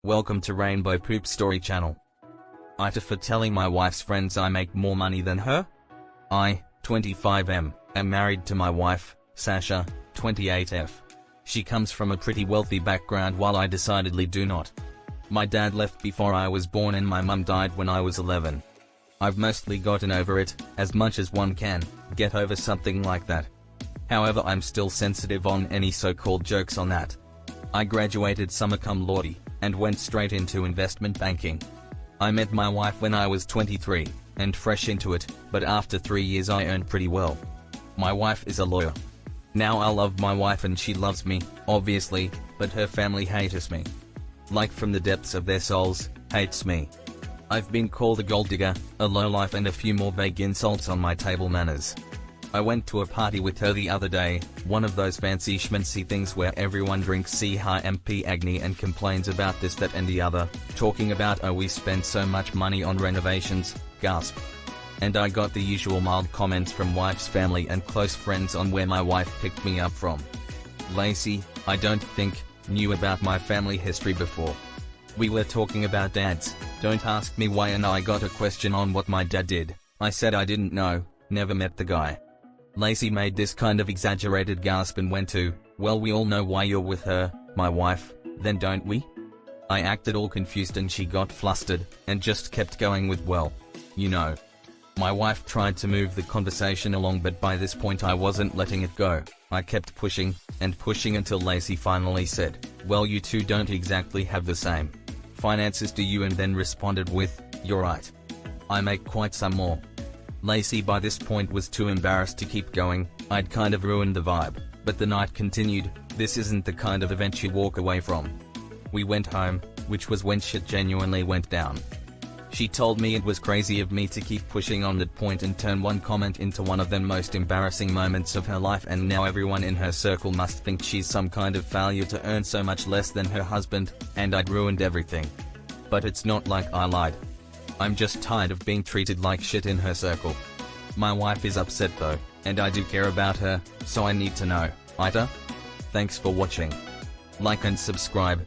Welcome to Rainbow Poop Story channel. AITA for telling my wife's friends I make more money than her. I, 25M, am married to my wife, Sasha, 28F. She comes from a pretty wealthy background while I decidedly do not. My dad left before I was born and my mum died when I was 11. I've mostly gotten over it, as much as one can get over something like that. However, I'm still sensitive on any so-called jokes on that. I graduated summa cum laude, and went straight into investment banking. I met my wife when I was 23, and fresh into it, but after 3 years I earned pretty well. My wife is a lawyer. Now I love my wife and she loves me, obviously, but her family hates me. Like from the depths of their souls, hates me. I've been called a gold digger, a lowlife and a few more vague insults on my table manners. I went to a party with her the other day, one of those fancy schmancy things where everyone drinks CHMP Agni and complains about this that and the other, talking about oh we spend so much money on renovations, gasp. And I got the usual mild comments from wife's family and close friends on where my wife picked me up from. Lacey, I don't think, knew about my family history before. We were talking about dads, don't ask me why, and I got a question on what my dad did. I said I didn't know, never met the guy. Lacey made this kind of exaggerated gasp and went to, well we all know why you're with her, my wife, then don't we? I acted all confused and she got flustered, and just kept going with well, you know. My wife tried to move the conversation along, but by this point I wasn't letting it go. I kept pushing, and pushing until Lacey finally said, well you two don't exactly have the same finances do you, and then responded with, you're right. I make quite some more. Lacey by this point was too embarrassed to keep going. I'd kind of ruined the vibe, but the night continued. This isn't the kind of event you walk away from. We went home, which was when shit genuinely went down. She told me it was crazy of me to keep pushing on that point and turn one comment into one of the most embarrassing moments of her life, and now everyone in her circle must think she's some kind of failure to earn so much less than her husband, and I'd ruined everything. But it's not like I lied. I'm just tired of being treated like shit in her circle. My wife is upset though, and I do care about her, so I need to know. AITA? Thanks for watching. Like and subscribe.